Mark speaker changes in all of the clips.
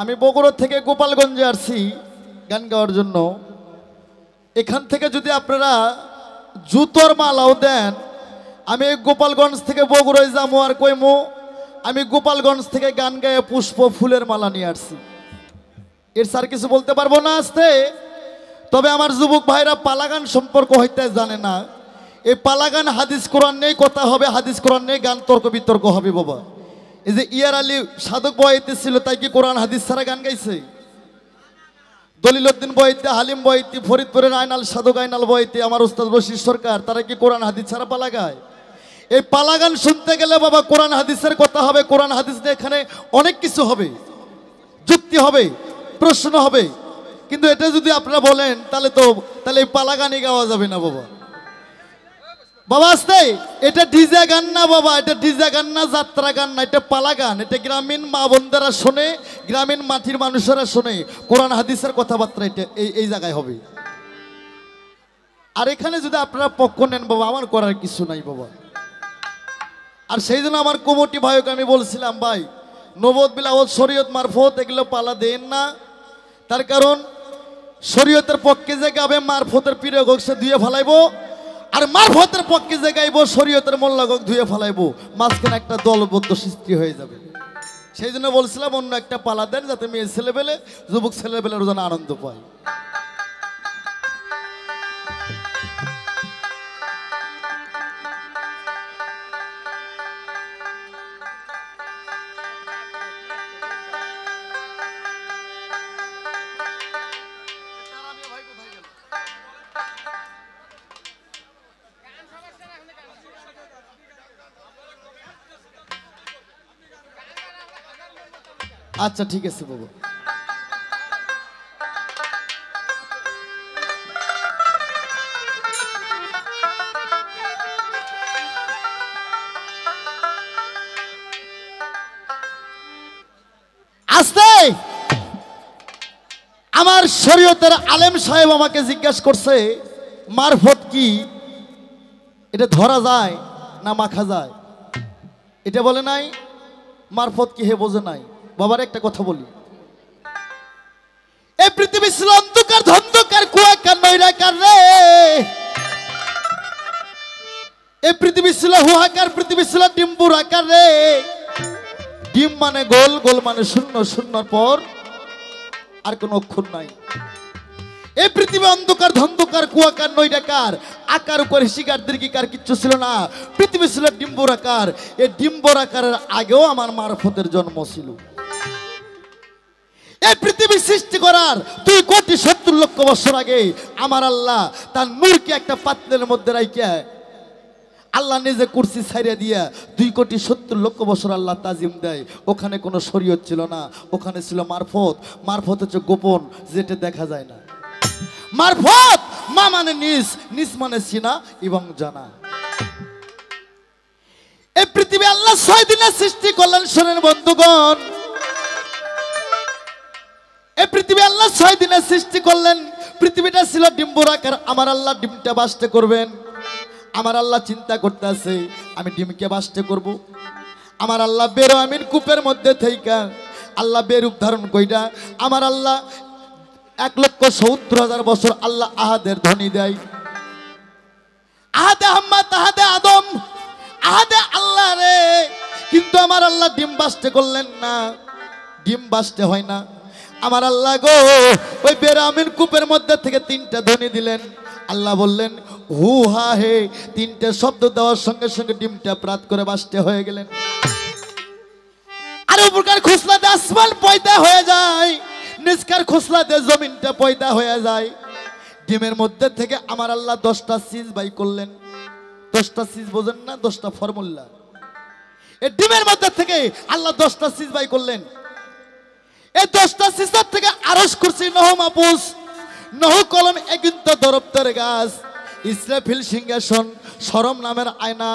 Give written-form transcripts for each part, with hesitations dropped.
Speaker 1: আমি বগুড়া থেকে গোপালগঞ্জে আসছি গান গাওয়ার জন্য। এখান থেকে যদি আপনারা জুতোর মালাও দেন, আমি গোপালগঞ্জ থেকে বগুড়ায় যাবো আর কইমো আমি গোপালগঞ্জ থেকে গান গায়ে পুষ্প ফুলের মালা নিয়ে আসছি। এর স্যার কিছু বলতে পারবো না আসতে। তবে আমার যুবক ভাইরা পালাগান সম্পর্ক হইতে জানে না। এই পালাগান হাদিস কোরআন নেই কথা হবে, হাদিস কোরআন নেই গান তর্ক বিতর্ক হবে। বাবা এই যে ইয়ার আলী সাধক বয়াইতে ছিল, তাই কি কোরআন হাদিস ছাড়া গান গাইছে? দলিলউদ্দিন বয়াইতে, হালিম বয়াইতে, ফরিদপুরের আইনাল সাধক আইনাল বয়াইতে, আমার উস্তাদ বশির সরকার, তারা কি কোরআন হাদিস ছাড়া পালা গায়? এই পালাগান শুনতে গেলে বাবা কোরআন হাদিসের কথা হবে। কোরআন হাদিস নিয়ে এখানে অনেক কিছু হবে, যুক্তি হবে, প্রশ্ন হবে। কিন্তু এটা যদি আপনারা বলেন তাহলে এই পালাগানই গাওয়া যাবে না বাবা। বাবা আসতে এটা ডিজে গান না বাবা, এটা ডিজে গান না, যাত্রা গান না, এটা পালা গান। এটা গ্রামীণ মা বোনদেরা শোনে, গ্রামীণ মাটির মানুষেরা শোনে। কোরআন হাদিসের কথাবার্তা এটা এই জায়গায় হবে। আর এখানে যদি আপনারা পক্ষ নেন বাবা, আমার করার কিছু নাই বাবা। আর সেই জন্য আমার কমিটি ভাইকে আমি বলছিলাম, ভাই নবদ বিলাওত শরীয়ত মারফত এগুলো পালা দেন না। তার কারণ শরীয়তের পক্ষে যে গাবে মারফতের পীরে গোক সে ধুয়ে ফেলাইবো, আর মারফতের পক্ষে যে গাইব শরীয়তের মোল্লা গোক ধুয়ে ফেলাইবো। মাঝখানে একটা দলবদ্ধ সৃষ্টি হয়ে যাবে। সেই জন্য বলছিলাম অন্য একটা পালা দেন, যাতে মেয়ে ছেলেবেলে যুবক ছেলেবেলের যেন আনন্দ পায়। আচ্ছা ঠিক আছে বাবু। আস্তে আমার শরীয়তের আলেম সাহেব আমাকে জিজ্ঞাসা করছে, মারফত কি? এটা ধরা যায় না মাখা যায়? এটা বলে নাই। মারফত কি হে বোঝে নাই। বাবার একটা কথা বলি, এই পৃথিবী ছিল অন্ধকার ধন্ধকার কুয়াকার নৈরাকার রে। এই পৃথিবী ছিল হুহাকার, পৃথিবী ছিল ডিম্বুর আকার রে। ডিম মানে গোল, গোল মানে শূন্য, শূন্যর পর আর কোন অক্ষর নাই। এই পৃথিবী অন্ধকার ধন্ধকার কুয়াকার নৈরাকার, আকার উপর হিসিকার দীর্ঘিকার কিচ্ছু ছিল না। পৃথিবী ছিল ডিম্বুর আকার। এই ডিম্বুর আকারের আগেও আমার মারফতের জন্ম ছিল। এই পৃথিবী সৃষ্টি করার 2,70,00,000 বছর আগে আমার আল্লাহ তার নূরকে একটা পাত্রের মধ্যে রাইখা আল্লাহ নিজে কুরসি ছাইড়া দিয়া 2,70,00,000 বছর আল্লাহ তাজিম দেয়। ওখানে কোনো শরীয়ত ছিল না, ওখানে ছিল মারফত। মারফত হচ্ছে গোপন, যেটা দেখা যায় না। মারফত মা মানে নিজ, নিজ মানে চিনা এবং জানা। এই পৃথিবী আল্লাহ 6 দিনে সৃষ্টি করলেন। শোনেন বন্ধুগণ, এই পৃথিবী আল্লাহ 6 দিনে সৃষ্টি করলেন। পৃথিবীটা ছিল ডিম্বুর আকার। আমার আল্লাহ ডিমটা বাস্তে করবেন। আমার আল্লাহ চিন্তা করতে আছে, আমি ডিমকে বাস্তে করব। আমার আল্লাহ বেরো আমিন কূপের মধ্যে থেইকা আল্লাহ বেরূপ ধারণ কইরা আমার আল্লাহ 1,70,000 বছর আল্লাহ আহাদের ধ্বনি দেয়। আহাদে আহম্মদ, আহাদে আদম, আহাদে আল্লাহ রে। কিন্তু আমার আল্লাহ ডিম বাস্তে করলেন না, ডিম বাস্তে হয় না। আমার আল্লাহ গো ওই বেরামিন কূপের মধ্যে থেকে 3টা ধ্বনি দিলেন। আল্লাহ বললেন হু হা হে। 3টে শব্দ দেওয়ার সঙ্গে সঙ্গে ডিমটা প্রাত করে বাস্তে হয়ে গেলেন। আর উপরকার খোসলাতে আসমান পয়দা হয়ে যায়, নিচকার খোসলাতে জমিনটা পয়দা হয়ে যায়। ডিমের মধ্যে থেকে আমার আল্লাহ 10টা সিজ বাই করলেন। 10টা সিজ বোঝেন না? 10টা ফর্মুলা। এই ডিমের মধ্যে থেকে আল্লাহ 10টা সিজ বাই করলেন। এই 10টা সিজদার থেকে আরশ কুরসি নহ মাহফুজ নহ কলম একিন্ত দরপ্তর গাছ ইসরাফিল সিংহাসন শরম নামের আয়না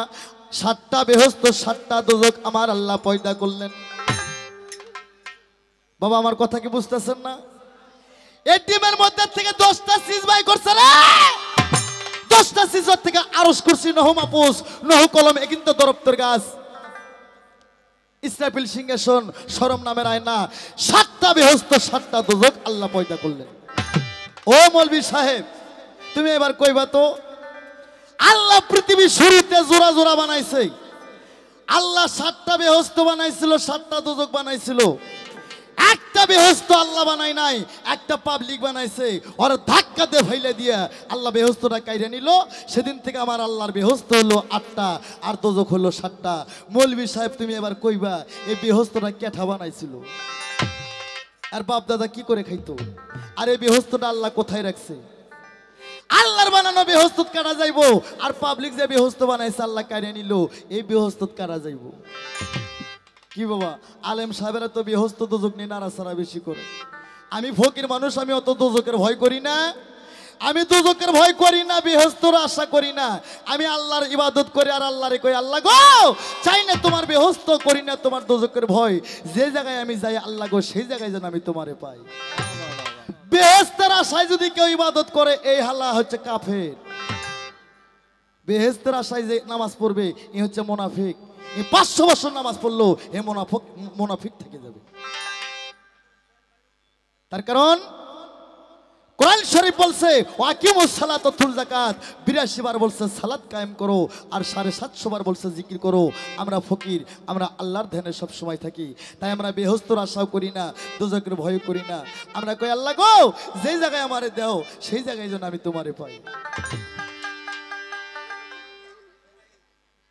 Speaker 1: 7টা বেহেশত 7টা দোজখ আমার আল্লাহ পয়দা করলেন। বাবা আমার কথা কি বুঝতেছেন না? এই ডিমের মধ্যে থেকে 10টা সিজ বাই করছে রে। 10টা সিজদার থেকে আরশ কুরসি নহ মাহফুজ নহ কলম একিন্ত দরপ্তর গাছ। ইসরাফিল সিংহাসন, শরম নামের আয়না, 7টা বেহেশত 7টা দোজখ আল্লাহ পয়দা করলেন। ও মৌলভী সাহেব, তুমি এবার কইবা তো, আল্লাহ পৃথিবী শুরুতে জোড়া জোড়া বানাইছে। আল্লাহ 7টা বেহেশত বানাইছিল, 7টা দোজখ বানাইছিল। একটা বেহেশত আল্লাহ বানাই নাই, একটা পাবলিক বানাইছে। ওরা ধাক্কা দিয়ে ফেলে দিয়া আল্লাহ বেহেশতটা কাইরে নিল। সেদিন থেকে আমার আল্লাহর বেহেশত হলো 8টা আর দোজখ হলো 7টা। মৌলভী সাহেব, তুমি এবার কইবা এই বেহেশতটা কেঠা বানাইছিল আর বাপ দাদা কি করে খাইতো? আর এই বেহেশতটা আল্লাহ কোথায় রাখছে? আল্লাহর বানানো বেহেশত কারা যাইবো, আর পাবলিক যে বেহেশত বানাইছে আল্লাহ কাইরে নিল, এই বেহেশত কারা যাইবো? কি বাবা, আলেম সাহেবেরা তো বেহেশত দোজখ নিয়ে নাড়াচাড়া বেশি করে। আমি ফকির মানুষ, আমি অত দোজখের ভয় করি না। আমি দোজখের ভয় করি না, বেহেশতের আশা করি না। আমি আল্লাহর ইবাদত করি আর আল্লাহরে কই, আল্লাহ গো চাই না তোমার বেহেশত, করি না তোমার দোজখের ভয়। যে জায়গায় আমি যাই আল্লাহ গো সেই জায়গায় যেন আমি তোমারে পাই। বেহেশতের আশায় যদি কেউ ইবাদত করে, এই হাল্লা হচ্ছে কাফের। বেহেশতের আশায় যে নামাজ পড়বে এ হচ্ছে মুনাফিক। 500 বছর নামাজ পড়লো এ মুনাফিক থেকে যাবে। তার কারণ কোরআন শরীফ বলছে ওয়াকিমুস সালাত ওয়া তুল যাকাত, 82 বার বলছে সালাত কায়েম করো, আর 750 বার বলছে জিকির করো। আমরা ফকির, আমরা আল্লাহর ধ্যানে সব সময় থাকি, তাই আমরা বেহেশতের আশাও করি না, দোজখের ভয় করি না। আমরা কই আল্লাহ গো যেই জায়গায় আমারে দাও সেই জায়গায় যেন আমি তোমারে পাই।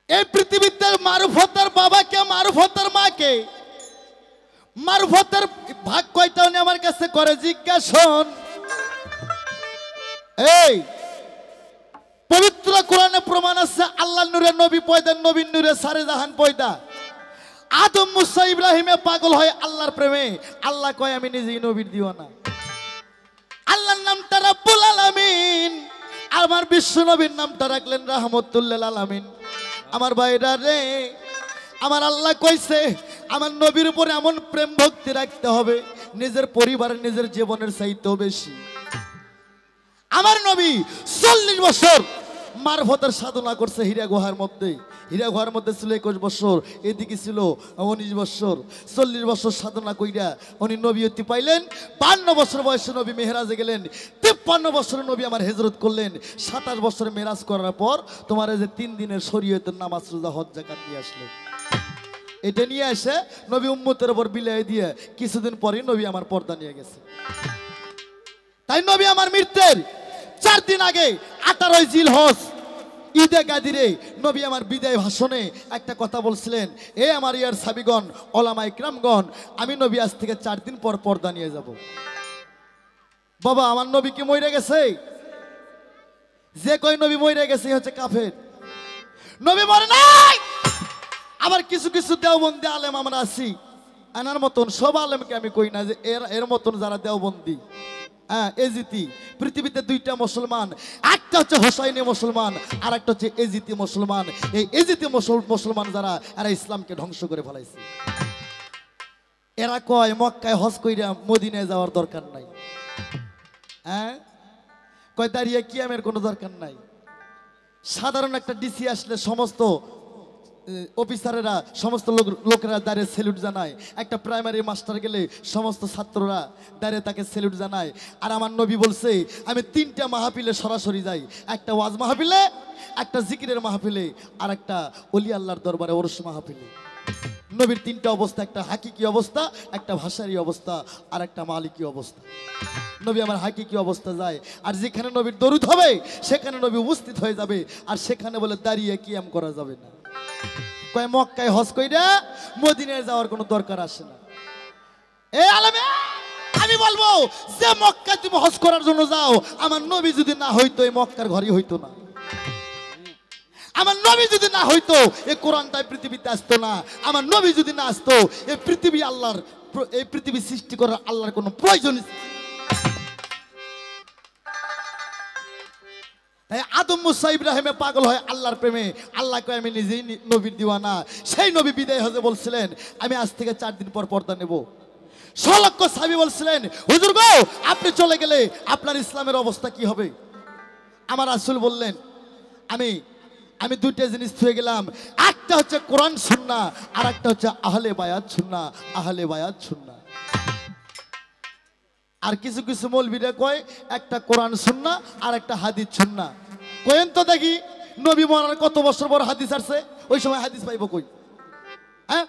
Speaker 1: এই পৃথিবীতে মারুফতের বাবাকে, মারুফতের মাকে, মারুফতের ভাগ কয়টা উনি আমার কাছে করে জিজ্ঞাসন। এই পবিত্র কোরআনে প্রমাণ আছে আল্লাহর নূরে নবী পয়দা, নবীর নূরে সারে জাহান পয়দা। আদম মুসা ইব্রাহিমে পাগল হয় আল্লাহর প্রেমে। আল্লাহ কয় আমি নিজেই নবীর দিওয়ানা। আল্লাহর নামটা রাব্বুল আলামিন, আমার বিশ্ব নবীর নামটা রাখলেন রাহমাতুল লিল আলামিন। আমার ভাইরা রে, আমার আল্লাহ কইছে আমার নবীর উপরে এমন প্রেম ভক্তি রাখতে হবে নিজের পরিবারের, নিজের জীবনের চাইতেও বেশি। আমার নবী 40 বছর মারফতের সাধনা করছে হীরা গুহার মধ্যে। হীরা গুহার মধ্যে ছিল 21 বছর, এদিকে ছিল 19 বছর। 40 বছর সাধনা কইরা উনি নবীয়তি পাইলেন। 52 বছর বয়সে নবী মেহরাজে গেলেন। 53 বছরে নবী আমার হিজরত করলেন। 27 বছর মেরাজ করার পর তোমার এই যে 3 দিনের শরীয়তের নামাজ, রোজা, হজ, যাকাত নিয়ে আসলেন। এটা নিয়ে এসে নবী উম্মতের উপর বিলাই দিয়ে কিছুদিন পরেই নবী আমার পর্দা নিয়ে গেছে। তাই নবী আমার মৃত্যুর 4 দিন আগে 18 জিলহজ ঈদে গাদিরে নবী আমার বিদায় ভাষণে একটা কথা বলছিলেন, এ আমার ইয়ার সাবিগণ, ওলামা ইকরামগণ, আমি নবী আজ থেকে 4 দিন পর পর্দা নিয়ে যাব। বাবা, আমার নবী কি মরে গেছে? যে কই নবী মরে গেছে হচ্ছে কাফের। নবী মরে নাই। আবার কিছু কিছু দেওবন্দি আলেম আমরা আছি, এনার মতন সব আলেমকে আমি কই না যে এর মতন যারা দেওবন্দি, এজিতি। পৃথিবীতে 2টা মুসলমান, একটা হচ্ছে হোসাইনি মুসলমান আর একটা হচ্ছে এজিতি মুসলমান। এই এজিতি মুসলমান যারা, এরা ইসলামকে ধ্বংস করে ফেলাইছে। এরা কয় মক্কায় হজ কইরা মদিনায় যাওয়ার দরকার নাই। কয় দাঁড়িয়ে কিয়ামের কোনো দরকার নাই। সাধারণ একটা ডিসি আসলে সমস্ত অফিসারেরা, সমস্ত লোকেরা দাঁড়িয়ে স্যালুট জানায়। একটা প্রাইমারি মাস্টার গেলে সমস্ত ছাত্ররা দাঁড়িয়ে তাকে স্যালুট জানায়। আর আমার নবী বলছে আমি 3টা মাহফিলে সরাসরি যাই, একটা ওয়াজ মাহফিলে, একটা জিকিরের মাহফিলে, আর একটা ওলি আল্লাহর দরবারে ওরস মাহফিলে। নবীর 3টা অবস্থা, একটা হাকিকি অবস্থা, একটা ভাষারি অবস্থা, আর একটা মালিকি অবস্থা। নবী আমার হাকিকি অবস্থা যায়, আর যেখানে নবীর দরুদ হবে সেখানে নবী উপস্থিত হয়ে যাবে, আর সেখানে বলে দাঁড়িয়ে কিয়াম করা যাবে না। কয় মক্কায় হজ কইরা মদিনায় যাওয়ার কোনো দরকার আসে না। এই আলেমে আমি বলবো যে মক্কায় তুমি হজ করার জন্য যাও, আমার নবী যদি না হইতো এই মক্কার ঘরই হইতো না। আমার নবী যদি না হইতো এই কোরআনটাই পৃথিবীতে আসতো না। আমার নবী যদি না আসতো এই পৃথিবী আল্লাহর, এই পৃথিবী সৃষ্টি করার আল্লাহর কোনো প্রয়োজন। আদম মুসা ইব্রাহিমে পাগল হয় আল্লাহর প্রেমে। আল্লাহ কয় আমি নিজেই নবীর দিওয়ানা। সেই নবী বিদায় হতে বলছিলেন আমি আজ থেকে 4 দিন পর পর্দা নেব। 100 লক্ষ সাহাবী বলছিলেন হুজুর গো আপনি চলে গেলে আপনার ইসলামের অবস্থা কি হবে? আমার রাসূল বললেন আমি দুইটা জিনিস থুয়ে গেলাম, একটা হচ্ছে কোরআন সুন্নাহ আর একটা হচ্ছে আহলে বায়াত সুন্নাহ, আহলে বায়াত সুন্নাহ। আর কিছু কিছু মৌলবীরা কয় একটা কোরআন সুন্নাহ আর একটা হাদিস সুন্নাহ। কয়েন তো দেখি নবী মরার কত বছর পর হাদিস আসছে, ওই সময় হাদিস পাইব কই? হ্যাঁ,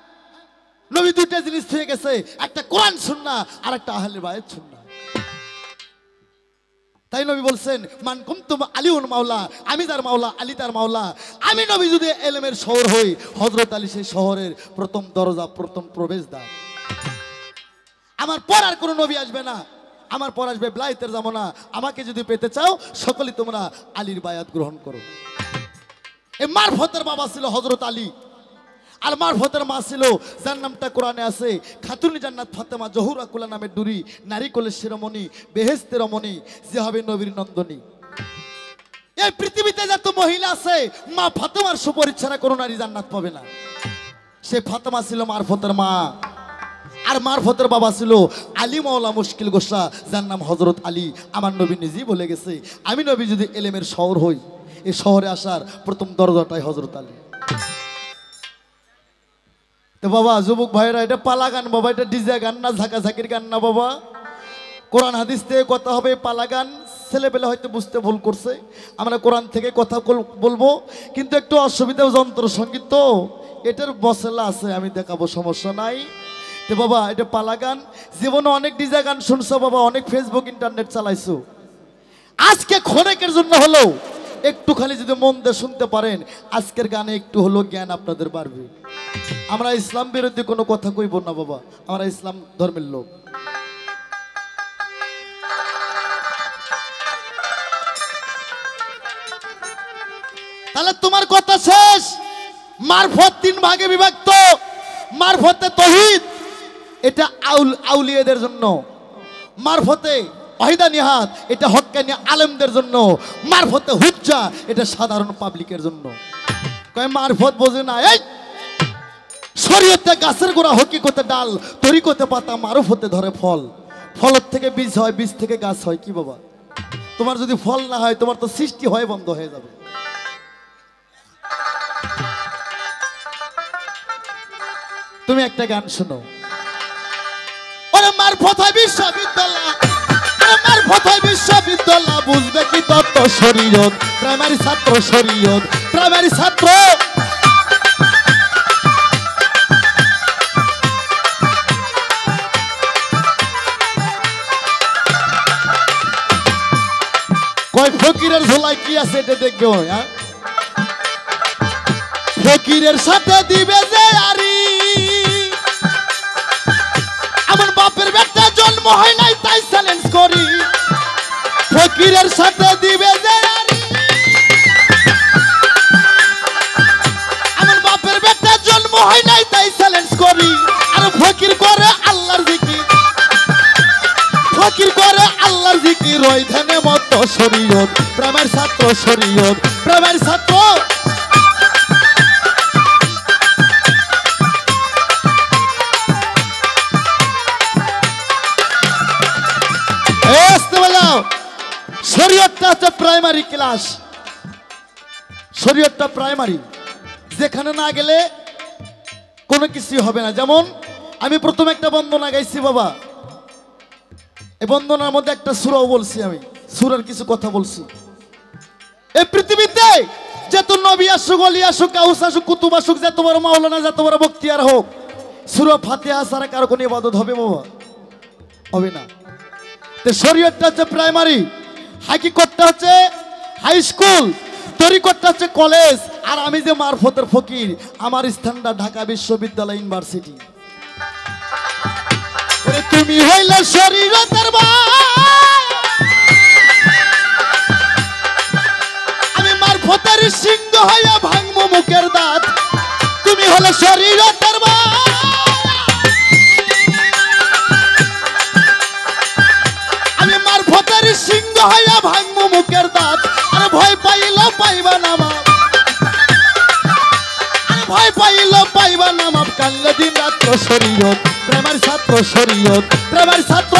Speaker 1: নবী দুইটা জিনিস থুয়ে গেছে, একটা কোরআন সুন্নাহ আর একটা আহলে বায়াত সুন্নাহ। তাই নবী বলছেন মান কুনতুম আলিউন মাওলা, আমি তার মাওলা, আলী তার মাওলা। আমি নবী যদি এলেমের শহর হই, হযরত আলী সেই শহরের প্রথম দরজা, প্রথম প্রবেশদ্বার। আমার পর আর কোনো নবী আসবে না, আমার পর আসবে বিলায়েতের জামানা। আমাকে যদি পেতে চাও সকলেই তোমরা আলীর বায়াত গ্রহণ করো। এই মারফতের বাবা ছিল হযরত আলী, আর মারফতের মা ছিল যার নামটা কোরআনে আছে, খাতুন জান্নাত ফাতেমা জহুরা কুলা নামের ডুরি, নারী কোলের শিরোমণি, বেহেশতের রমণী, যে হবে নবীর নন্দনী। এই পৃথিবীতে যত মহিলা আছে, মা ফাতেমার সুপারিশ ছাড়া কোনো নারী জান্নাত পাবে না। সে ফাতেমা ছিল মারফতের মা, আর মারফতের বাবা ছিল আলী মাওলা মুশকিল গোসা, যার নাম হযরত আলী। আমার নবী নিজেই বলে গেছে আমি নবী যদি এলেমের শহর হই, এই শহরে আসার প্রথম দরজাটাই হযরত আলী। তো বাবা যুবক ভাইরা, এটা পালা গান বাবা, এটা ডিজে গান না, ঝাঁকাঝাঁকির গান না বাবা। কোরআন হাদিস থেকে কথা হবে, পালা গান ছেলেবেলা হয়তো বুঝতে ভুল করছে। আমরা কোরআন থেকে কথা বলবো, কিন্তু একটু অসুবিধা, যন্ত্র সঙ্গীত তো এটার মশলা আছে, আমি দেখাবো, সমস্যা নাই। তো বাবা এটা পালা গান। জীবনে অনেক ডিজে গান শুনছো বাবা, অনেক ফেসবুক ইন্টারনেট চালাইছো। আজকে ক্ষণেকের জন্য হলো একটু খালি যদি মন দিয়ে শুনতে পারেন, আজকের গানে একটু হলো জ্ঞান আপনাদের বাড়বে। আমরা ইসলাম বিরোধী কোনো কথা কইব না বাবা, আমরা ইসলাম ধর্মের লোক। তাহলে তোমার কথা শেষ। মারফত তিন ভাগে বিভক্ত। মারফতে তৌহিদ, এটা আউলিয়াদের জন্য। মারফতে ওয়াহিদা নিহাত, এটা হক্কানি আলেমদের জন্য। মারফতে হুজ্জা, এটা সাধারণ পাবলিকের জন্য। কয় মারফত বোঝে না, এই শরীয়তে গাছের গোড়া, হকিকতে ডাল, তরিকতে পাতা, মারফতে ধরে ফল। ফলের থেকে বীজ হয়, বীজ থেকে গাছ হয়। কি বাবা, তোমার যদি ফল না হয়, তোমার তো সৃষ্টি হয় বন্ধ হয়ে যাবে। তুমি একটা গান শোনো, ওরে মারফত হয় বিশ্ববিদ্যালয়, মারফত হয় বিশ্ববিদ্যালয়, বুঝবে কি তত্ত্ব শরীয়ত, প্রাইমারি ছাত্র শরীয়ত, প্রাইমারি ছাত্র। কয় ফকিরের ঝোলায় কি আছে এটা দেখবে। হ্যাঁ, ফকিরের সাথে দিবে যে আরি, আমার বাপের বেটা জন্ম হয় নাই তাই চ্যালেঞ্জ করি। ফকিরের সাথে দিবে যে আরি, আমার বাপের বেটা জন্ম হয় নাই তাই চ্যালেঞ্জ করি। আর ফকির করে আল্লাহর জিকির, ফকির করে আল্লাহর জিকির, ওই ধ্যানে মত শরীয়ত, প্রেমের ছাত্র শরীয়ত, প্রেমের ছাত্র। শরীয়তটা হচ্ছে প্রাইমারি ক্লাস, শরীয়তটা প্রাইমারি, যেখানে না গেলে কোনো কিছু হবে না। যেমন আমি প্রথমে একটা বন্দনা গাইছি বাবা, এই বন্দনার মধ্যে একটা সূরাও বলছি, আমি সূরার কিছু কথা বলছি। এই পৃথিবীতে যত নবী আসুক, ওলি আসুক, গাউস আসুক, কুতুব আসুক, যত বড় মাওলানা, যত বড় বখতিয়ার হোক, সূরা ফাতিহা ছাড়া কারো কোনো ইবাদত হবে বাবা? হবে না। তো শরীয়তটা হচ্ছে প্রাইমারি, হাকিকতটা হচ্ছে হাই স্কুল, তরিকতটা হচ্ছে কলেজ। আর আমি যে মারফতের ফকির, আমার স্থানটা ঢাকা বিশ্ববিদ্যালয় ইউনিভার্সিটি। তুমি হইলে শরীয়তের আমি মারফতের সিংহ হইয়া ভাঙবো মুখের দাঁত। তুমি হলে শরীয়তের আমি মারফতের সিংহ হইয়া ভাঙবো মুখের দাঁত। আর ভয় পাইল পাইবা না মাপ, ভয় পাইল পাইবা না মাপ, কানলে দিন রাত্র শরীয়ত, প্রেমের ছাত্র শরীয়ত, প্রেমের ছাত্র।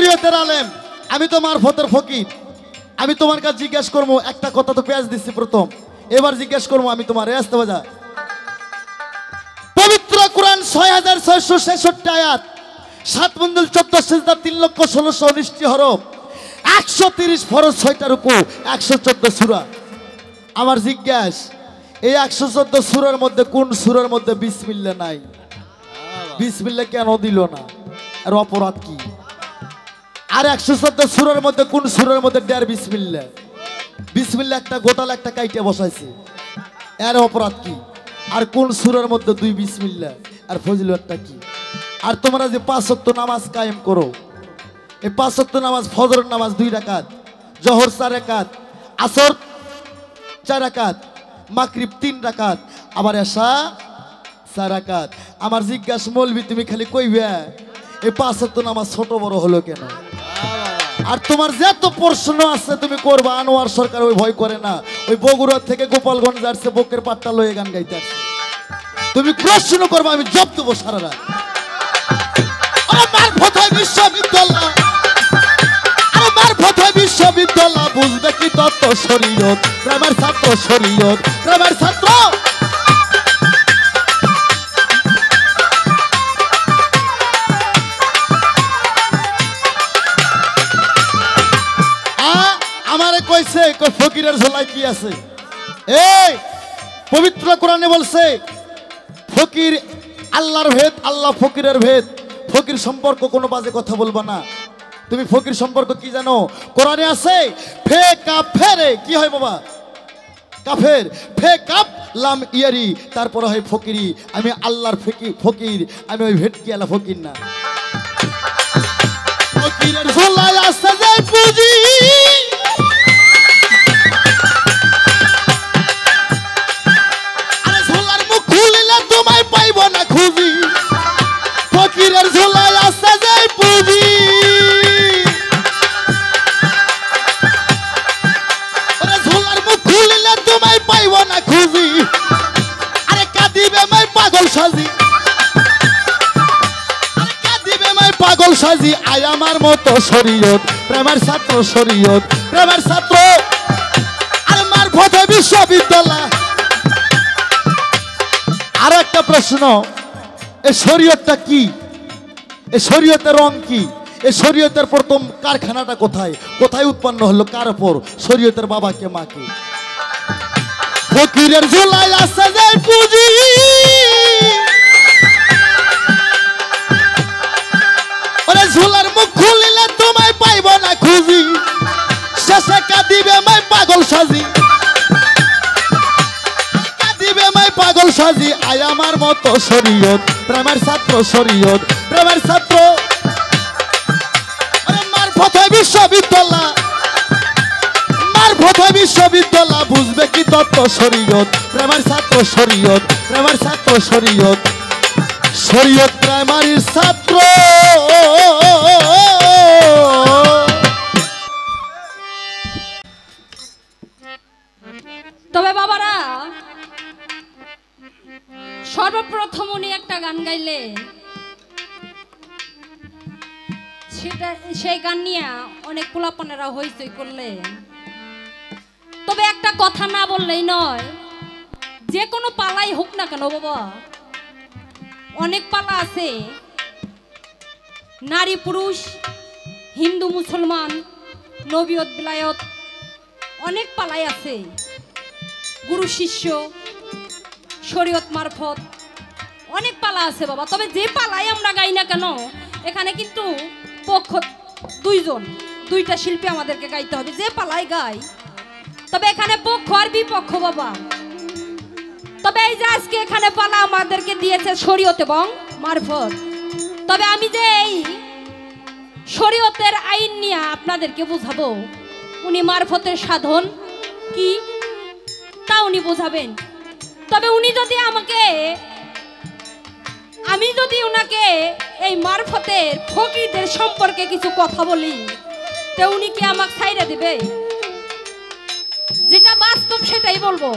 Speaker 1: শরীয়তের আলেম, আমি তো মারফতের ফকির, আমি তোমার কাছে জিজ্ঞেস করবো একটা কথা, তো পেঁয়াজ দিচ্ছি প্রথম, এবার জিজ্ঞেস করবো আমি তোমার আসতে বাজা। পবিত্র কোরআন ৬৬৬৬ আয়াত, ৭ মঞ্জিল ১৪ সিজদা ৩,১৬,১৯টি হরফ, ১৩০ ফরজ, ৬টা রুকু, ১১৪ সূরা। আমার জিজ্ঞাস, এই ১১৪ সূরার মধ্যে কোন সূরার মধ্যে বিসমিল্লাহ নাই? বিসমিল্লাহ কেন দিল না? আর অপরাধ কি? আর ১১৪ সূরার মধ্যে কোন সূরার মধ্যে ডের বিসমিল্লাহ? বিসমিল্লাহ একটা গোটাল একটা কাইটে বসাইছে, এর অপরাধ কি? আর কোন সূরার মধ্যে 2 বিসমিল্লাহ? আর ফজিলতটা কি? আর তোমরা যে 5 ওয়াক্ত নামাজ কায়েম করো, এই 5 ওয়াক্ত নামাজ, ফজরের নামাজ 2 রাকাত, জোহর 4 রাকাত, আসর 4 রাকাত, মাগরিব 3 রাকাত, আবার এশা 4 রাকাত। আমার জিজ্ঞাসা, মৌলবি তুমি খালি কইবে এই 5 ওয়াক্ত নামাজ ছোট বড় হলো কেন? আর তোমার যত প্রশ্ন আছে তুমি করবা। আনোয়ার সরকার ওই ভয় করে না, ওই বগুড়া থেকে গোপালগঞ্জ আসছে, বকের পাট্টা লয়ে গান গাইতে আসছে। তুমি প্রশ্ন করবা, আমি জব দেবো সারা রাত। বিশ্ববিদ্যালয় বুঝবে কি তত্ত্ব শরীয়ত, প্রেমের ছাত্র শরীয়ত, প্রেমের ছাত্র। আমারে কইছে ফকিরের ঝোলায় কি আছে? এই পবিত্র কোরআনে বলছে ফকির আল্লাহর ভেদ, আল্লাহ ফকিরের ভেদ। ফকির সম্পর্ক কোনো বাজে কথা বলবা না। তুমি ফকির সম্পর্ক কি জানো? কোরআনে আছে ফে কাফেরে কি হয় বাবা? কাফের। ফে কাফ লাম ইয়ারি, তারপরে হয় ফকিরি। আমি আল্লাহর ফকির, আমি ওই ভেটকি আলা ফকির না। ফকিরের ঝোলায় আছে যে পুঁজি, আরে ঝোলার মুখ খুলিলে তোমায় পাইব না খুঁজি। ফকিরের ঝোলায় আছে যে পুঁজি, ঝোলার মুখ খুলিলে তোমায় পাইব না খুঁজি। আরে কাঁদিবে মাই পাগল সাজি, কাঁদিবে মাই পাগল সাজি। আয় আমার মতো শরীয়ত, প্রেমের ছাত্র শরীয়ত, প্রেমের ছাত্র। আর মারফতে বিশ্ববিদ্যালয়। আর একটা প্রশ্ন, এই শরীয়তটা কি? এই শরীয়তের রং কি? এই শরীয়তের প্রথম কারখানাটা কোথায়? কোথায় উৎপন্ন হলো? কার উপর? শরীয়তের বাবাকে মাকে। ফকিরের ঝোলায় আছে যে পুঁজি, ওরে ঝোলার মুখ খুলিলে তোমায় পাইব না খুঁজি। শেষে কাঁদিবে মাই পাগল সাজি, কাঁদিবে মাই পাগল সাজি। আয় আমার মতো শরীয়ত, প্রেমের ছাত্র শরীয়ত, প্রেমের ছাত্র। মারফতে বিশ্ববিদ্যালয়, মারফতে বিশ্ববিদ্যালয় বুঝবে কি তত্ত্ব শরীয়ত, প্রেমের ছাত্র শরীয়ত, প্রেমের ছাত্র শরীয়ত, শরীয়ত প্রাইমারির ছাত্র।
Speaker 2: তবে বাবারা, সর্বপ্রথম উনি একটা গান গাইলে, সেটা সেই গান নিয়ে অনেক পোলাপানেরা হইচই করলে। তবে একটা কথা না বললেই নয়, যে কোনো পালাই হোক না কেন বাবা, অনেক পালা আছে। নারী পুরুষ, হিন্দু মুসলমান, নবিয়ত বিলায়ত, অনেক পালাই আছে। গুরু শিষ্য, শরীয়ত মারফত, অনেক পালা আছে বাবা। তবে যে পালাই আমরা গাই না কেন, এখানে কিন্তু পক্ষ দুইজন, দুইটা শিল্পী আমাদেরকে গাইতে হবে যে পালাই গাই। তবে এখানে পক্ষ আর বিপক্ষ বাবা। তবে এই যে আজকে এখানে পালা আমাদেরকে দিয়েছে শরীয়ত এবং মারফত। তবে আমি যে এই শরীয়তের আইন নিয়ে আপনাদেরকে বুঝাবো, উনি মারফতের সাধন কি তা উনি বোঝাবেন। তবে উনি যদি আমাকে, আমি যদি ওনাকে এই মারফতের ফকিরদের সম্পর্কে কিছু কথা বলি, তো উনি কি আমাকে ছাইড়া দিবে? যেটা বাস্তব সেটাই বলবো,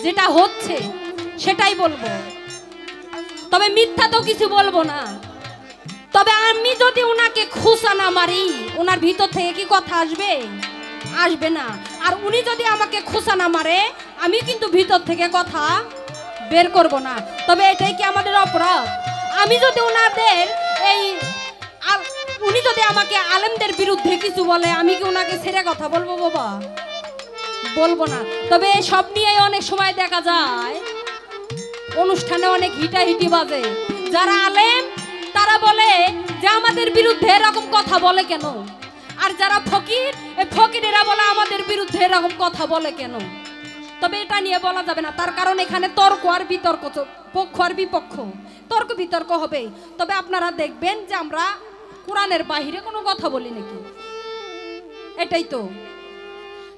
Speaker 2: যেটা হচ্ছে সেটাই বলবো। তবে মিথ্যা তো কিছু বলবো না। তবে আমি যদি ওনাকে খুশা না মারি ওনার ভিতর থেকে কি কথা আসবে? আসবে না। আর উনি যদি আমাকে খুশা না মারে আমি কিন্তু ভিতর থেকে কথা বের করব না। তবে এটাই কি আমাদের অপরাধ? আমি যদি ওনাদের এই উনি যদি আমাকে আলেমদের বিরুদ্ধে কিছু বলে আমি কি ওনাকে ছেড়ে কথা বলবো? বাবা বলবো না। তবে সব নিয়ে অনেক সময় দেখা যায় অনুষ্ঠানে অনেক হিটাহিটি বাজে। যারা আলেম তারা বলে যে আমাদের বিরুদ্ধে এরকম কথা বলে কেন, আর যারা ফকির ফকিরেরা বলে আমাদের বিরুদ্ধে এরকম কথা বলে কেন। তবে এটা নিয়ে বলা যাবে না, তার কারণ এখানে তর্ক আর বিতর্ক, পক্ষ আর বিপক্ষ, তর্ক বিতর্ক হবে। তবে আপনারা দেখবেন যে আমরা কোরআনের বাহিরে কোনো কথা বলি নাকি, এটাই তো।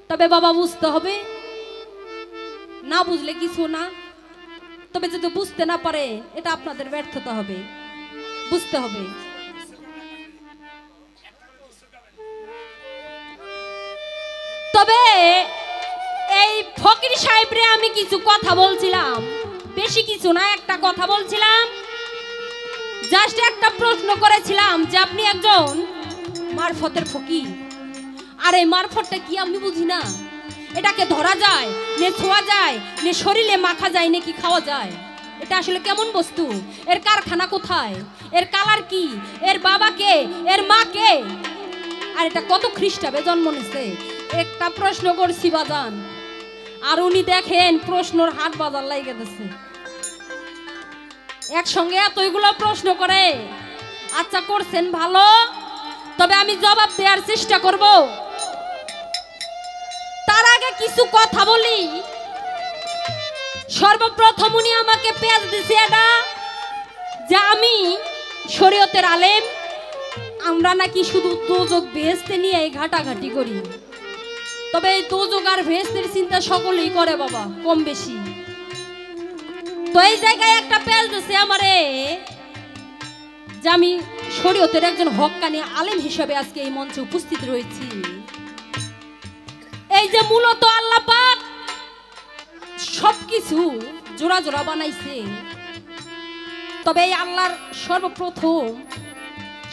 Speaker 2: তবে বাবা বুঝতে হবে, না বুঝলে কিছু না। তবে যদি বুঝতে না পারে এটা আপনাদের ব্যর্থতা হবে, বুঝতে হবে। তবে এই ফকির সাহেবরে আমি কিছু কথা বলছিলাম, বেশি কিছু না, একটা কথা বলছিলাম, জাস্ট একটা প্রশ্ন করেছিলাম যে আপনি একজন মারফতের ফকির, আর এই মারফতটা কি আমি বুঝি না। এটাকে ধরা যায় নে, ছোঁয়া যায় নে, শরীরে মাখা যায় নাকি খাওয়া যায়? এটা আসলে কেমন বস্তু? এর কারখানা কোথায়? এর কালার কি? এর বাবা কে? এর মা কে? আর এটা কত খ্রিস্টাব্দে জন্ম নিছে? একটা প্রশ্ন করছি বাজান, আর উনি দেখেন প্রশ্নর হাট বাজার লাগে গেছে, একসঙ্গে এতগুলো প্রশ্ন করে। আচ্ছা করছেন ভালো, তবে আমি জবাব দেওয়ার চেষ্টা করব। তার আগে কিছু কথা বলি। সর্বপ্রথম উনি আমাকে পেজ দিছে এটা যে আমি শরীয়তের আলেম, আমরা নাকি শুধু দোজক বেহেশতে নিয়ে ঘাটাঘাটি করি। তবে এই দোজক আর বেহেশতের চিন্তা সকলেই করে বাবা, কম বেশি। তো এই জায়গায় একটা পেজ দিছে আমারে যে আমি শরীয়তের একজন হক্কানি আলেম হিসেবে আজকে এই মঞ্চে উপস্থিত রয়েছি। এই যে মূলত আল্লাহ পাক সবকিছু জোড়া জোড়া বানাইছে। তবে এই আল্লাহর সর্বপ্রথম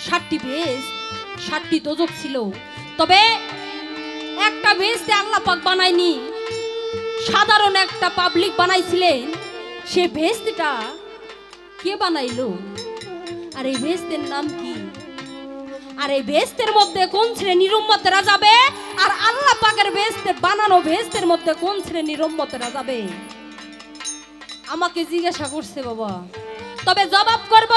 Speaker 2: 7টি বেহেশত 7টি দোজক ছিল। তবে একটা বেহেশতে আল্লাহ পাক বানায়নি, সাধারণ একটা পাবলিক বানাইছিলেন। সে বেহেশতটা কে বানাইলো? আর এই বেহেশতের নাম কি? আর এই বেহেশতের মধ্যে কোন শ্রেণীর উম্মতেরা যাবে? আর আল্লাহ পাকের বেহেশতে বানানো বেহেশতের মধ্যে কোন শ্রেণীর উম্মতেরা যাবে? আমাকে জিজ্ঞাসা করছে বাবা, তবে জবাব করব।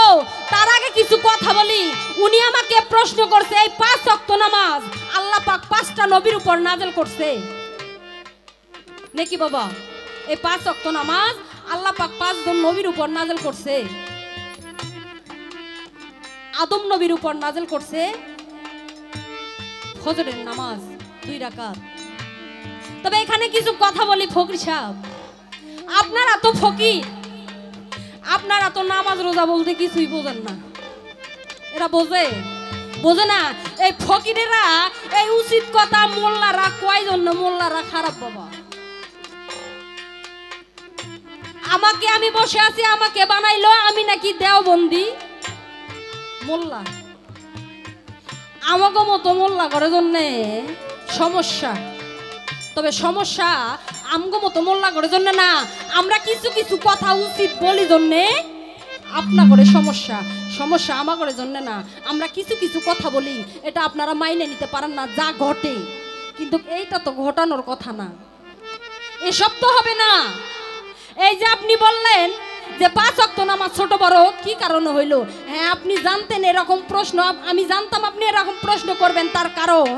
Speaker 2: তার আগে কিছু কথা বলি। উনি আমাকে প্রশ্ন করছে এই 5 ওয়াক্ত নামাজ আল্লাহ পাক 5টা নবীর উপর নাযিল করছে নাকি বাবা? এই 5 ওয়াক্ত নামাজ আল্লাহ পাক 5 জন নবীর উপর নাযিল করছে। আদম নবীর উপর নাযিল করছে ফজরের নামাজ 2 রাকাত। তবে এখানে কিছু কথা বলি ফকির সাহেব, আপনারা তো ফকির, আপনারা তো নামাজ রোজা বলতে কিছুই বোঝেন না। এরা বোঝে না। এই ফকিরেরা এই উচিত কথা মোল্লারা কয় জন্য? মোল্লারা খারাপ বাবা। আমাকে, আমি বসে আছি, আমাকে বানাইলো আমি নাকি দেওবন্দি মোল্লা। আমাকে মতো মোল্লা করার জন্য সমস্যা। তবে সমস্যা আমগো মতো মোল্লা করার জন্য না, আমরা কিছু কিছু কথা উচিত বলি জন্যে আপনা করে সমস্যা। সমস্যা আমাগরের জন্য না, আমরা কিছু কিছু কথা বলি, এটা আপনারা মাইনে নিতে পারেন না যা ঘটে, কিন্তু এইটা তো ঘটানোর কথা না, এসব তো হবে না। এই যে আপনি বললেন যে 5 ওয়াক্ত নামাজ ছোট বড় কি কারণে হইল? হ্যাঁ, আপনি জানতেন এরকম প্রশ্ন, আমি জানতাম আপনি এরকম প্রশ্ন করবেন। তার কারণ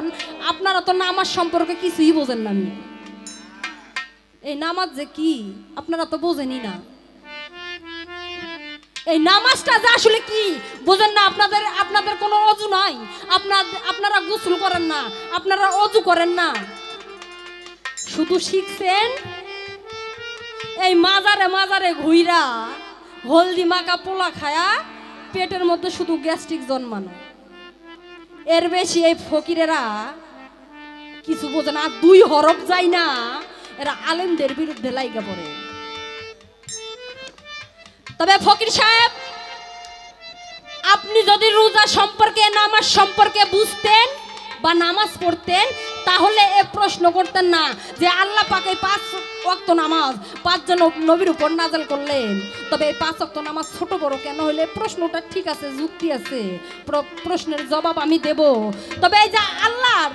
Speaker 2: আপনারা তো নামাজ সম্পর্কে কিছুই বোঝেন না। এই নামাজ যে কি আপনারা তো বোঝেনই না। এই নামাজটা যে আসলে কি বোঝেন না। আপনাদের কোনো অজু নাই, আপনারা গোসল করেন না, আপনারা অজু করেন না, শুধু শিখছেন এই মাজারে মাজারে ঘুইরা হলদি মাখা পোলা খায়া পেটের মধ্যে শুধু গ্যাস্ট্রিক জন্মানো। এর বেশি এই ফকিরেরা কিছু বোঝে না। 2 হরফ যায় না, এরা আলেমদের বিরুদ্ধে লাইগা পড়ে। তবে ফকির সাহেব আপনি যদি রোজা সম্পর্কে নামাজ সম্পর্কে বুঝতেন বা নামাজ পড়তেন তাহলে এ প্রশ্ন করতেন না যে আল্লাহ পাক এই 5 ওয়াক্ত নামাজ 5 জন নবীর উপর নাযিল করলেন, তবে এই 5 ওয়াক্ত নামাজ ছোট বড় কেন হইলে প্রশ্নটা ঠিক আছে, যুক্তি আছে, প্রশ্নের জবাব আমি দেব। তবে এই যে আল্লাহর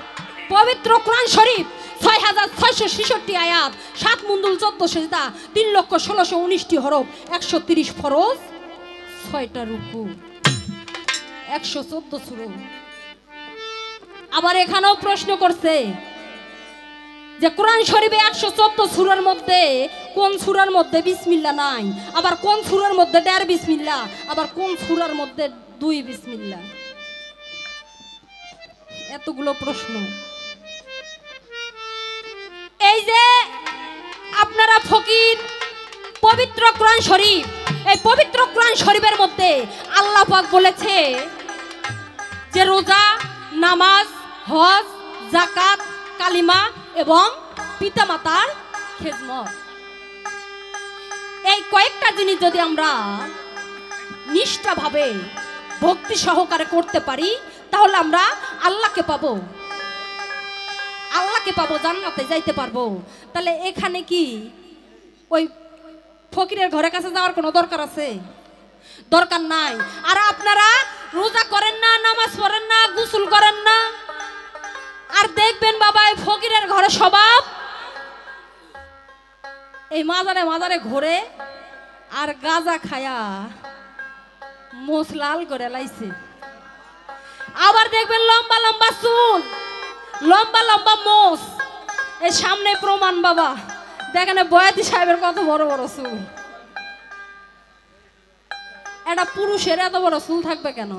Speaker 2: পবিত্র কোরআন শরীফ 6666 আয়াত, 7 মুন্দুল 14 সিজদা, 3,16,19টি হরফ, 130 ফরজ, 6টা রুকু, 114 সূরা। আবার এখানেও প্রশ্ন করছে যে কোরআন শরীফে 114 সূরার মধ্যে কোন সূরার মধ্যে বিসমিল্লাহ নাই, আবার কোন সূরার মধ্যে 1.5 বিসমিল্লাহ, আবার কোন সূরার মধ্যে 2 বিসমিল্লাহ। এতগুলো প্রশ্ন। এই যে আপনারা ফকির পবিত্র কোরআন শরীফ, এই পবিত্র কোরআন শরীফের মধ্যে আল্লাহ পাক বলেছে যে রোজা, নামাজ, হজ, যাকাত, কালিমা এবং পিতামাতার খেদমত, এই কয়েকটা জিনিস যদি আমরা নিষ্ঠাভাবে ভক্তি সহকারে করতে পারি তাহলে আমরা আল্লাহকে পাবো, আল্লাহকে পাবো, জান্নাতে যাইতে পারবো। তাহলে এখানে কি ওই ফকিরের ঘরের কাছে যাওয়ার কোনো দরকার আছে? দরকার নাই। আর আপনারা রোজা করেন না, নামাজ পড়েন না, গোসল করেন না, আর দেখবেন বাবা এই ফকিরের ঘরে স্বভাব এই মাজারে মাজারে ঘুরে আর গাঁজা খায়া মোছ লাল করে লাইছে। আবার দেখবেন লম্বা লম্বা চুল, লম্বা লম্বা মোছ, এই সামনে প্রমাণ বাবা, দেখেন বয়াতি সাহেবের কত বড় বড় চুল। এটা পুরুষের এত বড় চুল থাকবে কেন?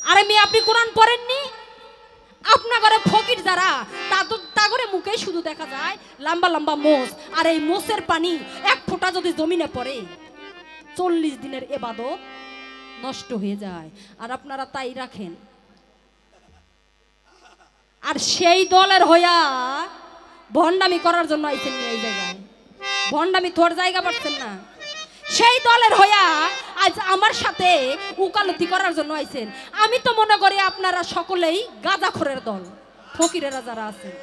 Speaker 2: আরে মেয়ে আপনি কোরআন পড়েননি? আপনার ঘরে ফকির যারা তা করে মুখে শুধু দেখা যায় লম্বা লম্বা মোষ, আর এই মোষের পানি এক ফোঁটা যদি জমিনে পড়ে 40 দিনের ইবাদত নষ্ট হয়ে যায়। আর আপনারা তাই রাখেন। আর সেই দলের হইয়া ভণ্ডামি করার জন্য আইছেন এই জায়গায়, ভণ্ডামি তোর জায়গা পাচ্ছেন না, সেই দলের হইয়া আজ আমার সাথে উকালতি করার জন্য আইছেন। আমি তো মনে করি আপনারা সকলেই গাঁজাখোরের দল, ফকিরেরা যারা আছেন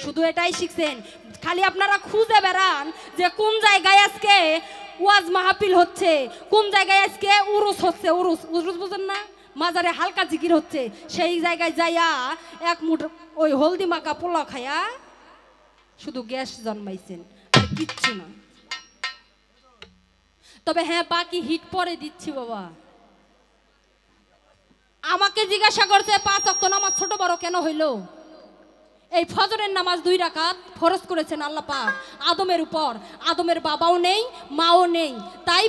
Speaker 2: শুধু এটাই শিখছেন, খালি আপনারা খুঁজে বেড়ান যে কোন জায়গায় আজকে ওয়াজ মাহফিল হচ্ছে, কোন জায়গায় আজকে উরুস হচ্ছে, উরুস উরুস বুঝেন না, মাজারে হালকা জিকির হচ্ছে, সেই জায়গায় যাইয়া এক মুঠ ওই হলদি মাখা পোলা খায়া শুধু গ্যাস জন্মাইছেন, আর কিচ্ছু না। তবে হ্যাঁ, বাকি হিট পরে দিচ্ছি বাবা। আমাকে জিজ্ঞাসা করছে 5 ওয়াক্ত নামাজ ছোট বড় কেন হইল? এই ফজরের নামাজ 2 রাকাত ফরজ করেছেন আল্লাহ পাক আদমের উপর। আদমের বাবাও নেই, মাও নেই, তাই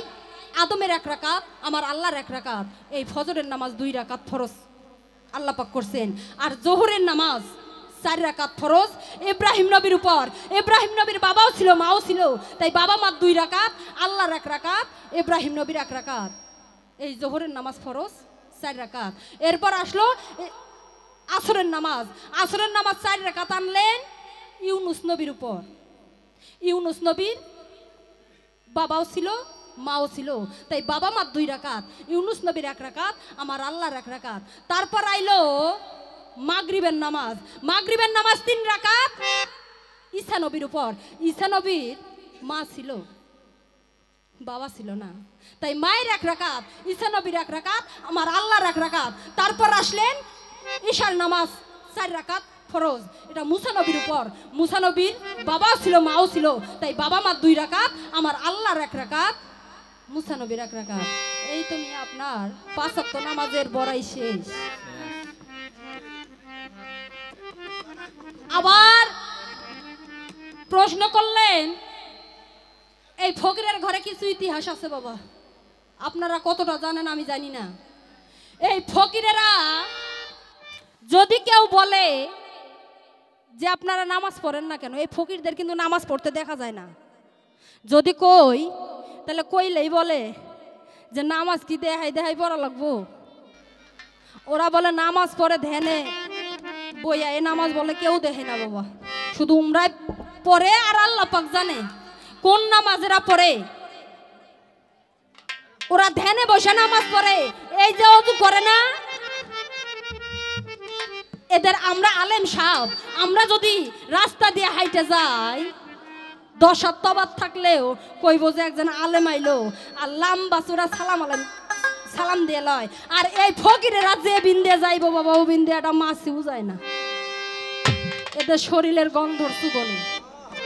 Speaker 2: আদমের 1 রাকাত, আমার আল্লাহর 1 রাকাত, এই ফজরের নামাজ 2 রাকাত ফরজ আল্লাহ পাক করছেন। আর জোহরের নামাজ 4 রাকাত ফরজ ইব্রাহিম নবীর উপর। ইব্রাহিম নবীর বাবাও ছিল, মাও ছিল, তাই বাবা মার 2 রাকাত, আল্লাহর 1 রাকাত, ইব্রাহিম নবীর 1 রাকাত, এই জোহরের নামাজ ফরজ 4 রাকাত। এরপর আসলো আসরের নামাজ। আসরের নামাজ 4 রাকাত আনলেন ইউনুস নবীর উপর। ইউনুস নবীর বাবাও ছিল, মাও ছিল, তাই বাবা মার 2 রাকাত, ইউনুস নবীর 1 রাকাত, আমার আল্লাহর 1 রাকাত। তারপর আইলো মাগরিবের নামাজ। মাগরিবের নামাজ 3 রাকাত ঈসা নবীর উপর। ঈসা নবীর মা ছিল, বাবা ছিল না, তাই মায়ের 1 রাকাত, ঈসা নবীর 1 রাকাত, আমার আল্লাহর 1 রাকাত। তারপর আসলেন ঈশার নামাজ 4 রাকাত ফরজ, এটা মুসা নবীর উপর। মুসা নবীর বাবাও ছিল, মাও ছিল, তাই বাবা মার 2 রাকাত, আমার আল্লাহর 1 রাকাত, মুসা নবীর 1 রাকাত। এই তুমি আপনার 5 ওয়াক্ত নামাজের বড়াই শেষ। আবার প্রশ্ন করলেন এই ফকিরের ঘরে কিছু ইতিহাস আছে বাবা, আপনারা কতটা জানেন আমি জানি না। এই ফকিরেরা যদি কেউ বলে যে আপনারা নামাজ পড়েন না কেন, এই ফকিরদের কিন্তু নামাজ পড়তে দেখা যায় না। যদি কই তাহলে কইলেই বলে যে নামাজ কি দেখাই দেখাই পড়া লাগবো। ওরা বলে নামাজ পড়ে ধ্যানে বইয়া, এ নামাজ বলে কেউ দেখে না বাবা, শুধু উমরাই পড়ে আর আল্লাহ পাক জানে কোন নামাজেরা পড়ে। ওরা ধ্যানে বসে নামাজ পড়ে, এই যে ওযু করে না, এদের আমরা আলেম সাহেব, আমরা যদি রাস্তা দিয়ে হাইটে যাই 10 হাত তবাত থাকলেও কইব যে একজন আলেম আইলো, আর লাম্বা চূড়া সালাম দিয়ে লয়। আর এই ফকিরেরা যে বিন্দে যাইব বাবা, ও বিন্দে একটা মাছিও যায় না, এদের শরীরের গন্ধর সুগন্ধ।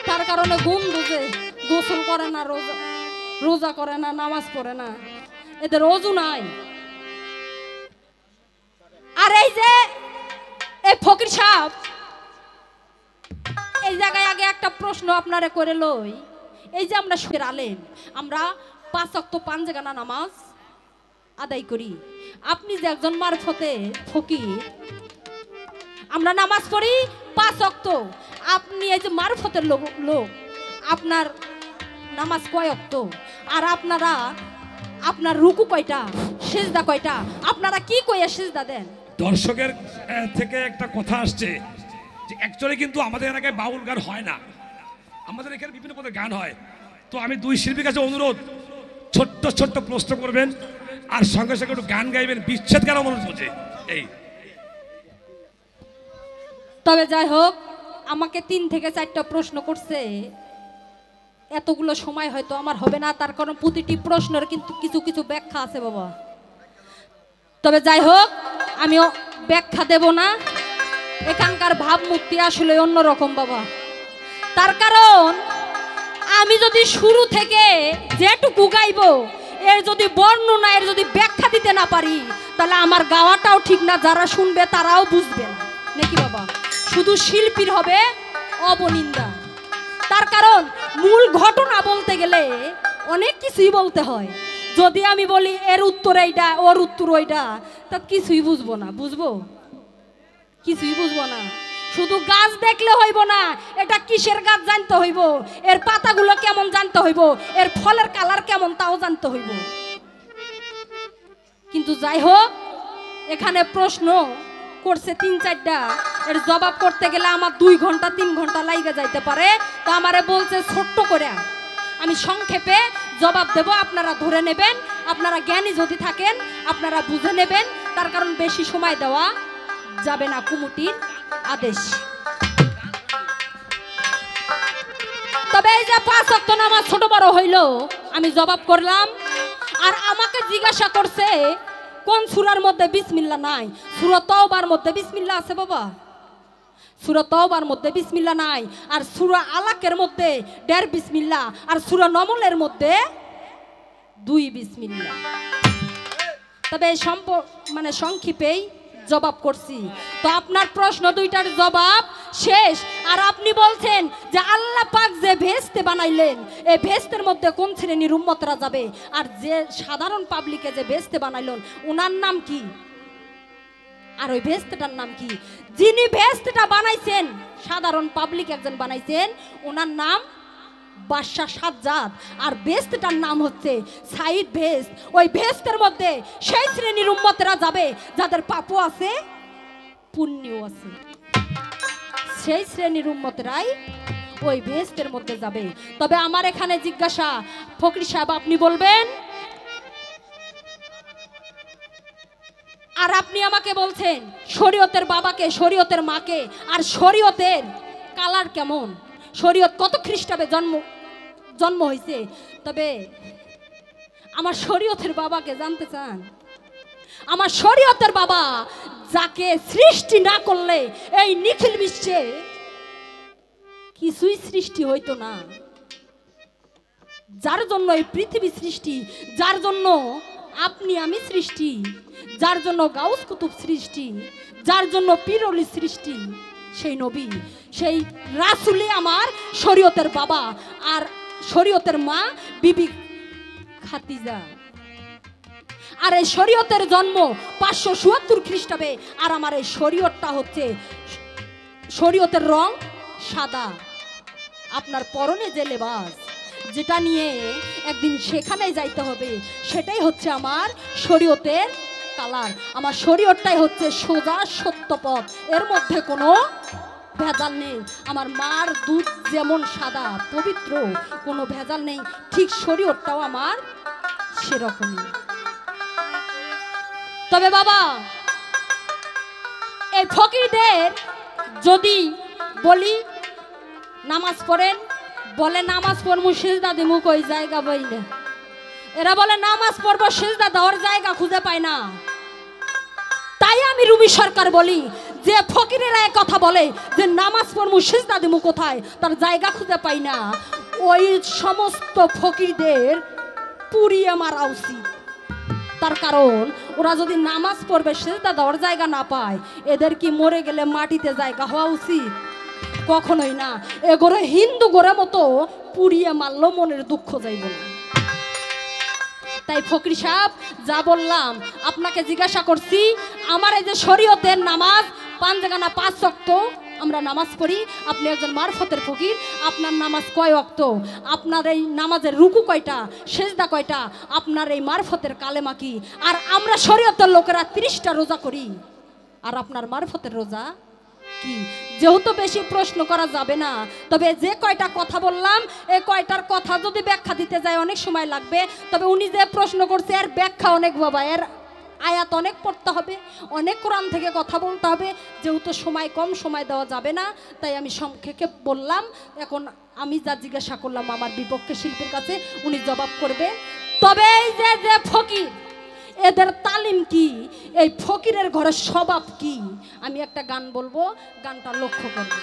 Speaker 2: তার কারণে ঘুম দুজে, গোসল করে না, রোজা করে না, নামাজ পড়ে না, এদের ওযু নাই। আর এই যে এই ফকির সাহেব, এই জায়গায় আগে একটা প্রশ্ন আপনারে করে লই, এই যে আমরা সুখের আলেম, আমরা 5 ওয়াক্ত 5 জায়গা নামাজ আদায় করি, আপনি যে একজন মারফতে ফকির, আমরা নামাজ পড়ি 5 ওয়াক্ত, আপনি এই যে মারফতের লোক, আপনার নামাজ কয় ওয়াক্ত? আর আপনারা আপনার রুকু কয়টা, সিজদা কয়টা, আপনারা কি কইয়া সিজদা দেন?
Speaker 3: দর্শকের থেকে একটা কথা আসছে যে অ্যাকচুয়ালি কিন্তু আমাদের এলাকায় বাউল গান হয় না, আমাদের এখানে বিভিন্ন পদের গান হয়। তো আমি 2 শিল্পীর কাছে অনুরোধ, ছোট্ট ছোট্ট প্রশ্ন করবেন আর সঙ্গে সঙ্গে একটু গান গাইবেন, বিচ্ছেদ গান অনুরোধ করছে এই।
Speaker 2: তবে যাই হোক, আমাকে 3 থেকে 4টা প্রশ্ন করছে, এতগুলো সময় হয়তো আমার হবে না, তার কারণ প্রতিটি প্রশ্নের কিন্তু কিছু কিছু ব্যাখ্যা আছে বাবা। তবে যাই হোক, আমিও ব্যাখ্যা দেব না, এখানকার ভাবমূর্তি আসলে অন্যরকম বাবা। তার কারণ আমি যদি শুরু থেকে যেটুকু গাইব, এর যদি বর্ণনা, এর যদি ব্যাখ্যা দিতে না পারি, তাহলে আমার গাওয়াটাও ঠিক না, যারা শুনবে তারাও বুঝবে না, নাকি বাবা? শুধু শিল্পীর হবে অবনিন্দা। তার কারণ মূল ঘটনা বলতে গেলে অনেক কিছুই বলতে হয়। যদি আমি বলি এর উত্তর এইটা, ওর উত্তর ওইটা, তা কিছুই বুঝবো না। বুঝবো? কিছুই বুঝবো না। শুধু গাছ দেখলে হইব না, এটা কিসের গাছ জানতে হইব, এর পাতাগুলো কেমন জানতে হইব, এর ফলের কালার কেমন তাও জানতে হইব। কিন্তু যাই হোক, এখানে প্রশ্ন করছে 3-4টা, এর জবাব করতে গেলে আমার 2 ঘন্টা 3 ঘন্টা লাইগা যাইতে পারে। তো আমারে বলছে ছোট্ট করে আমি সংক্ষেপে জবাব দেব, আপনারা ধরে নেবেন, আপনারা জ্ঞানী যদি থাকেন আপনারা বুঝে নেবেন, তার কারণ বেশি সময় দেওয়া যাবে না, কমিটির আদেশ। তবে এই যে 5 ওয়াক্ত নামাজ ছোট বড় হইলো, আমি জবাব করলাম। আর আমাকে জিজ্ঞাসা করছে কোন সূরার মধ্যে বিসমিল্লাহ নাই? সূরা তাওবার মধ্যে বিসমিল্লাহ আছে বাবা, সূরা তাওবার মধ্যে বিসমিল্লাহ নাই। আর সূরা আলাকের মধ্যে 1.5 বিসমিল্লাহ, আর সূরা নমলের মধ্যে 2 বিসমিল্লাহ। তবে সংক্ষেপেই জবাব করছি। তো আপনার প্রশ্ন 2টার জবাব শেষ। আর আপনি বলছেন যে আল্লাহ পাক যে ভেস্তে বানাইলেন, এই ভেস্তের মধ্যে কোন শ্রেণীর উম্মতরা যাবে? আর যে সাধারণ পাবলিকে যে ভেস্তে বানাইলেন, ওনার নাম কি? আর ওই ভেস্তেটার নাম কি? যিনি ভেস্তেটা বানাইছেন, সাধারণ পাবলিক একজন বানাইছেন, ওনার নাম বাদশাহ সাজ্জাদ। আর ভেস্তেটার নাম হচ্ছে সাইদ ভেস্ত। ওই ভেস্তের মধ্যে সেই শ্রেণীর উম্মতেরা যাবে যাদের পাপও আছে, পুণ্যও আছে। সেই শ্রেণীর উম্মতেরাই ওই ভেস্তের মধ্যে যাবে। তবে আমার এখানে জিজ্ঞাসা, ফকির সাহেব আপনি বলবেন, আর আপনি আমাকে বলছেন শরীয়তের বাবাকে, শরীয়তের মাকে, আর শরীয়তের কালার কেমন, শরীয়ত কত খ্রিস্টাব্দে জন্ম হয়েছে। তবে আমার শরীয়তের বাবাকে জানতে চান? আমার শরীয়তের বাবা, যাকে সৃষ্টি না করলে এই নিখিল বিশ্বে কিছুই সৃষ্টি হইতো না, যার জন্য এই পৃথিবী সৃষ্টি, যার জন্য আপনি আমি সৃষ্টি, যার জন্য গাউস কুতুব সৃষ্টি, যার জন্য পীর ওলি সৃষ্টি, সেই নবী, সেই রাসূলই আমার শরীয়তের বাবা। আর শরীয়তের মা বিবি খাদিজা। আর এই শরীয়তের জন্ম 577 খ্রিস্টাব্দে। আর আমার এই শরীয়তটা হচ্ছে, শরীয়তের রং সাদা। আপনার পরনে যে লেবাস, যেটা নিয়ে একদিন সেখানে যাইতে হবে, সেটাই হচ্ছে আমার শরীয়তের কালার। আমার শরীয়তটাই হচ্ছে সোজা সত্য পথ, এর মধ্যে কোনো ভেজাল নেই। আমার মার দুধ যেমন সাদা পবিত্র, কোনো ভেজাল নেই, ঠিক শরীয়তটাও আমার সেরকমই। তবে বাবা এই ফকিরদের যদি বলি নামাজ পড়েন, বলে নামাজ পড়বো সিজদা দিমু কই জায়গা বই না। এরা বলে নামাজ পড়বো সিজদা দেওয়ার জায়গা খুঁজে পায় না। তাই আমি রুমি সরকার বলি যে ফকিরেরা এক কথা বলে যে নামাজ পড়বো সিজদা দিমু কোথায়, তার জায়গা খুঁজে পাই না, ওই সমস্ত ফকিরদের পুড়িয়ে মারা উচিত। তার কারণ ওরা যদি নামাজ পড়বে সিজদা দেওয়ার জায়গা না পায়, এদের কি মরে গেলে মাটিতে জায়গা হওয়া উচিত? কখনোই না। এগোরে হিন্দু গোরে মতো পুড়িয়ে মারলো মনের দুঃখ যাইব না। তাই ফকির সাহেব যা বললাম আপনাকে জিজ্ঞাসা করছি, আমার এই যে শরীয়তের নামাজ 5 জায়গা 5 ওয়াক্ত আমরা নামাজ পড়ি, আপনি একজন মারফতের ফকির, আপনার নামাজ কয় ওয়াক্ত, আপনার এই নামাজের রুকু কয়টা, সেজদা কয়টা, আপনার এই মারফতের কালেমা কি? আর আমরা শরীয়তের লোকেরা 30টা রোজা করি, আর আপনার মারফতের রোজা কি? যেহেতু বেশি প্রশ্ন করা যাবে না, তবে যে কয়টা কথা বললাম এই কয়টার কথা যদি ব্যাখ্যা দিতে যায় অনেক সময় লাগবে। তবে উনি যে প্রশ্ন করছে এর ব্যাখ্যা অনেক বাবা, এর আয়াত অনেক পড়তে হবে, অনেক কোরআন থেকে কথা বলতে হবে, যেহেতু সময় কম, সময় দেওয়া যাবে না, তাই আমি সংক্ষেপে বললাম। এখন আমি যা জিজ্ঞাসা করলাম আমার বিপক্ষে শিল্পীর কাছে, উনি জবাব করবে। তবে এই যে ফকির, এদের তালিম কি, এই ফকিরের ঘরের স্বভাব কি, আমি একটা গান বলবো, গানটা লক্ষ্য করবে।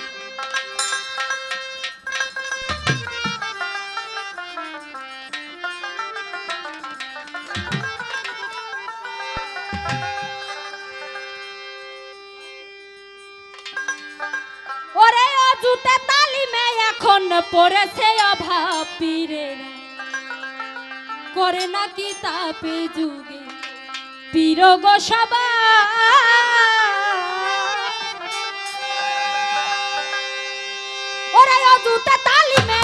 Speaker 2: ওরে অজুতে তালিমে এখন পড়েছে অভাব, পীরেরা করে না কি তাপে যুগে পীরগ সভা। ওরে অজুতে তালিমে